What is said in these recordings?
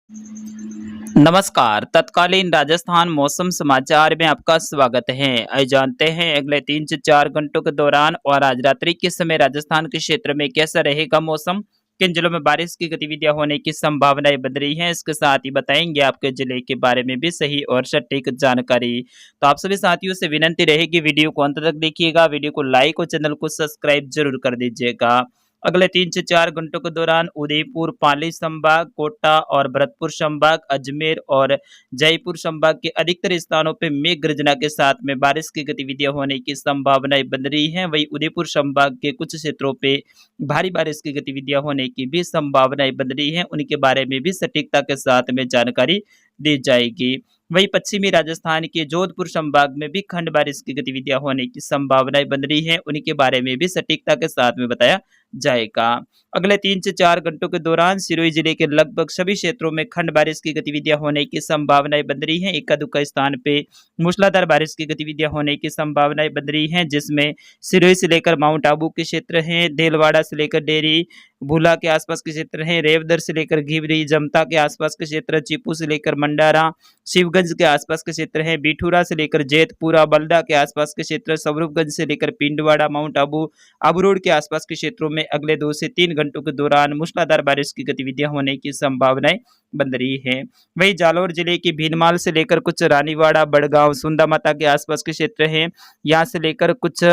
नमस्कार, तत्कालीन राजस्थान मौसम समाचार में आपका स्वागत है। आइए जानते हैं अगले 3 से 4 घंटों के दौरान और आज रात्रि के समय राजस्थान के क्षेत्र में कैसा रहेगा मौसम, किन जिलों में बारिश की गतिविधियां होने की संभावनाएं बन रही हैं, इसके साथ ही बताएंगे आपके जिले के बारे में भी सही और सटीक जानकारी। तो आप सभी साथियों से विनंती रहेगी वीडियो को अंत तक देखिएगा, वीडियो को लाइक और चैनल को सब्सक्राइब जरूर कर दीजिएगा। अगले 3 से 4 घंटों के दौरान उदयपुर, पाली संभाग, कोटा और भरतपुर संभाग, अजमेर और जयपुर संभाग के अधिकतर स्थानों पे मेघ गर्जना के साथ में बारिश की गतिविधियां होने की संभावनाएं बन रही हैं। वहीं उदयपुर संभाग के कुछ क्षेत्रों पे भारी बारिश की गतिविधियां होने की भी संभावनाएं बन रही हैं। उनके बारे में भी सटीकता के साथ में जानकारी दी जाएगी। वहीं पश्चिमी राजस्थान के जोधपुर संभाग में भी खंड बारिश की गतिविधियां होने की संभावनाएं बन रही हैं। उनके बारे में भी सटीकता के साथ में बताया जाएगा। अगले 3 से 4 घंटों के दौरान सिरोही जिले के लगभग सभी क्षेत्रों में खंड बारिश की गतिविधियां होने की संभावनाएं बन रही हैं। इक्का दुक्का स्थान पे मूसलाधार बारिश की गतिविधियां होने की संभावनाएं बन रही हैं, जिसमें सिरोही से लेकर माउंट आबू के क्षेत्र हैं, देलवाड़ा से लेकर डेरी, भूला के आसपास के क्षेत्र हैं, रेवदर से लेकर घिवरी, जमता के आसपास के क्षेत्र, चिपू से लेकर मंडारा, शिवगंज के आसपास के क्षेत्र हैं, बिठूरा से लेकर जेतपुरा, बलदा के आसपास के क्षेत्र, स्वरूपगंज से लेकर पिंडवाड़ा, माउंट आबू, आबू रोड के आसपास के क्षेत्रों में अगले 2 से 3 घंटों के दौरान मूसलाधार बारिश की गतिविधियां होने की संभावनाएं बन रही है। वहीं जालौर जिले की भीनमाल से लेकर कुछ रानीवाड़ा, बड़गांव, सुंदा माता के आसपास के क्षेत्र हैं, यहाँ से लेकर कुछ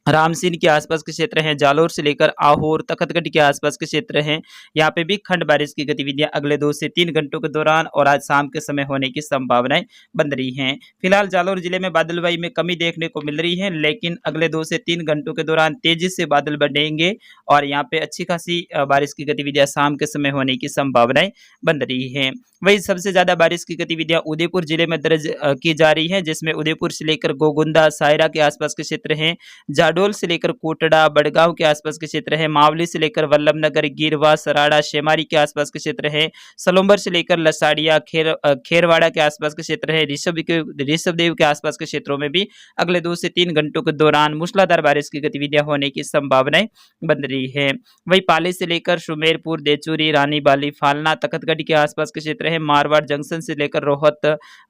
रामसीन के आसपास के क्षेत्र हैं, जालोर से लेकर आहोर, तखतगढ़ के आसपास के क्षेत्र हैं। यहाँ पे भी खंड बारिश की गतिविधियां अगले 2 से 3 घंटों के दौरान और आज शाम के समय होने की संभावनाएं बन रही हैं। फिलहाल जालोर जिले में बादलवाई में कमी देखने को मिल रही है, लेकिन अगले 2 से 3 घंटों के दौरान तेजी से बादल बढ़ेंगे और यहाँ पे अच्छी खासी बारिश की गतिविधियां शाम के समय होने की संभावनाएं बन रही है। वही सबसे ज्यादा बारिश की गतिविधियां उदयपुर जिले में दर्ज की जा रही है, जिसमें उदयपुर से लेकर गोगुंदा, सायरा के आसपास के क्षेत्र हैं, जाडोल से लेकर कोटड़ा, बड़गांव के आसपास के क्षेत्र है, मावली से लेकर वल्लभनगर, गिरवा, सराड़ा, शेमारी के आसपास के क्षेत्र है, सलोम्बर से लेकर लसाड़िया, खेरवाड़ा के आसपास के क्षेत्र है, ऋषभदेव के आसपास के क्षेत्रों में भी अगले 2 से 3 घंटों के दौरान मूसलाधार बारिश की गतिविधियां होने की संभावनाएं बन रही है। वही पाली से लेकर सुमेरपुर, देचुरी, रानी बाली, फालना, तखतगढ़ के आसपास के क्षेत्र है, मारवाड़ जंक्शन से लेकर रोहत,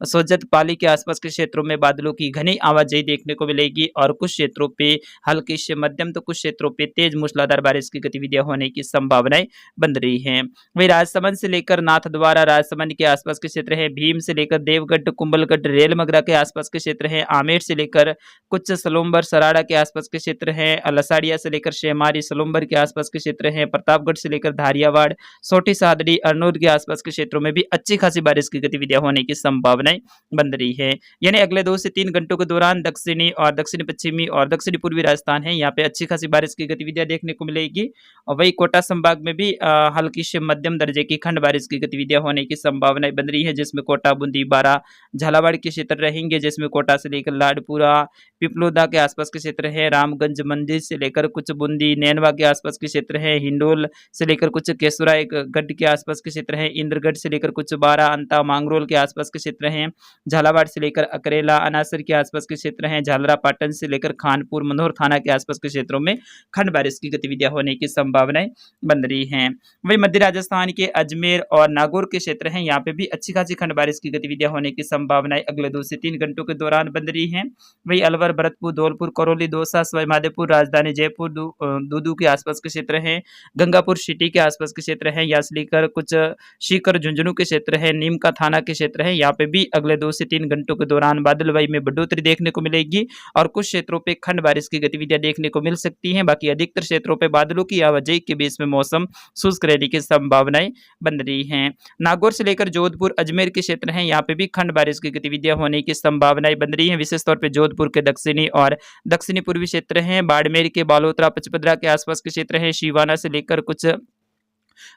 सोजत, पाली के आसपास के क्षेत्रों में बादलों की घनी आवाजाही देखने को मिलेगी और कुछ क्षेत्रों पे हल्की से मध्यम तो कुछ क्षेत्रों पे तेज मूसलाधार बारिश की गतिविधियां होने की संभावनाएं बन रही हैं। वहीं राजसमंद से लेकर नाथद्वारा, राजसमंद के आसपास के क्षेत्र है, भीम से लेकर देवगढ़, कुंभलगढ़, रेलमगरा के आसपास के क्षेत्र है, आमेर से लेकर कुछ सलोम्बर, सराड़ा के आसपास के क्षेत्र है, लसाड़िया से लेकर शेमारी, सलोम्बर के आसपास के क्षेत्र है, प्रतापगढ़ से लेकर धारियावाड़, सोटी सादड़ी, अरनूर के आसपास के क्षेत्रों में भी अच्छी खासी बारिश की गतिविधियां होने की संभावनाएं बन रही है। यानी अगले 2 से 3 घंटों के दौरान दक्षिणी और दक्षिण पश्चिमी और दक्षिणी पूर्वी राजस्थान है, यहाँ पे अच्छी खासी बारिश की गतिविधियां देखने को मिलेगी। और वही कोटा संभाग में भी हल्की से मध्यम दर्जे की खंड बारिश की गतिविधियां होने की संभावनाएं बन रही है, जिसमें कोटा, बूंदी, बारा, झालावाड़ के क्षेत्र रहेंगे, जिसमें कोटा से लेकर लाडपुरा, पिपलोदा के आसपास के क्षेत्र है, रामगंज मंदिर से लेकर कुछ बूंदी, नैनवा के आसपास के क्षेत्र है, हिंडोल से लेकर कुछ केसुराय गढ़ के आसपास के क्षेत्र है, इंद्रगढ़ से लेकर कुछ बारा, अंता, मांगरोल के आसपास के क्षेत्र हैं, झालावाड़ से लेकर अकरेला, अनासर के आसपास के क्षेत्र हैं, झालरा पाटन से लेकर खानपुर, मनोहर थाना के आसपास के क्षेत्रों में खंड बारिश की गतिविधियां होने की संभावनाएं बन रही हैं। वही मध्य राजस्थान के अजमेर और नागौर के क्षेत्र हैं, यहाँ पे भी अच्छी खासी खंड बारिश की गतिविधियां होने की संभावनाएं अगले 2 से 3 घंटों के दौरान बन रही हैं। वही अलवर, भरतपुर, धौलपुर, करौली, दौसा, सवाई माधोपुर, राजधानी जयपुर, दूदू के आसपास के क्षेत्र हैं, गंगापुर सिटी के आसपास के क्षेत्र हैं, या से लेकर कुछ सीकर, झुंझुनू के क्षेत्र है, नीम का थाना के क्षेत्र है, यहाँ पे भी अगले 2 से 3 घंटों के दौरान बादलवाई में बढ़ोतरी देखने को मिलेगी और कुछ क्षेत्रों पे खंड बारिश की गतिविधियां देखने को मिल सकती हैं। बाकी अधिकतर क्षेत्रों पे बादलों की आवाजाही के बीच में मौसम शुष्क रहने की संभावनाएं बन रही हैं। नागौर से लेकर जोधपुर, अजमेर के क्षेत्र हैं, यहाँ पे भी खंड बारिश की गतिविधियां होने की संभावनाएं बन रही हैं। विशेष तौर पर जोधपुर के दक्षिणी और दक्षिणी पूर्वी क्षेत्र हैं, बाड़मेर के बालोतरा, पचपदरा के आसपास के क्षेत्र हैं, शिवाना से लेकर कुछ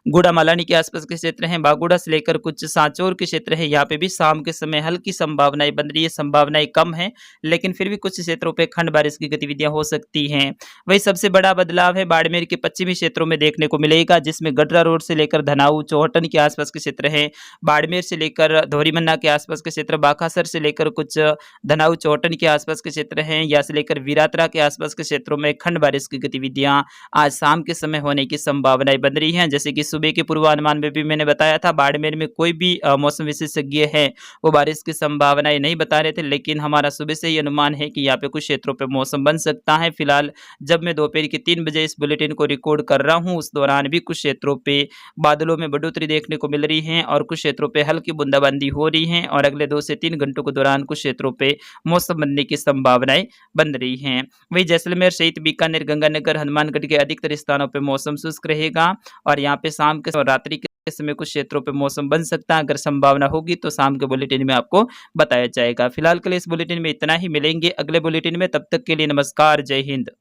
गुड़ा मलानी के आसपास के क्षेत्र हैं, बागुड़ा से लेकर कुछ सांचौर के क्षेत्र है, यहाँ पे भी शाम के समय हल्की संभावनाएं बन रही है। संभावनाएं कम है, लेकिन फिर भी कुछ क्षेत्रों पे खंड बारिश की गतिविधियां हो सकती हैं। वही सबसे बड़ा बदलाव है बाड़मेर के पश्चिमी क्षेत्रों में देखने को मिलेगा, जिसमें गडरा रोड से लेकर धनाऊ, चौहटन के आसपास के क्षेत्र है, बाड़मेर से लेकर धौरीमन्ना के आसपास के क्षेत्र, बाखासर से लेकर कुछ धनाऊ, चौहटन के आसपास के क्षेत्र हैं, या से लेकर वीरात्रा के आसपास के क्षेत्रों में खंड बारिश की गतिविधियां आज शाम के समय होने की संभावनाएं बन रही हैं। जैसे जैसे कि सुबह के पूर्वानुमान में भी मैंने बताया था, बाड़मेर में कोई भी मौसम विशेषज्ञ है वो बारिश की संभावनाएं नहीं बता रहे थे, लेकिन हमारा सुबह से ही अनुमान है कि यहाँ पे कुछ क्षेत्रों पे मौसम बन सकता है। फिलहाल जब मैं दोपहर के 3 बजे इस बुलेटिन को रिकॉर्ड कर रहा हूँ, उस दौरान भी कुछ क्षेत्रों पे बादलों में बढ़ोतरी देखने को मिल रही है और कुछ क्षेत्रों पे हल्की बूंदाबांदी हो रही है और अगले 2 से 3 घंटों के दौरान कुछ क्षेत्रों पे मौसम बनने की संभावनाएं बन रही हैं। वहीं जैसलमेर सहित बीकानेर, गंगानगर, हनुमानगढ़ के अधिकतर स्थानों पे मौसम शुष्क रहेगा और यहाँ पे शाम के और रात्रि के समय कुछ क्षेत्रों पे मौसम बन सकता है। अगर संभावना होगी तो शाम के बुलेटिन में आपको बताया जाएगा। फिलहाल के लिए इस बुलेटिन में इतना ही, मिलेंगे अगले बुलेटिन में, तब तक के लिए नमस्कार, जय हिंद।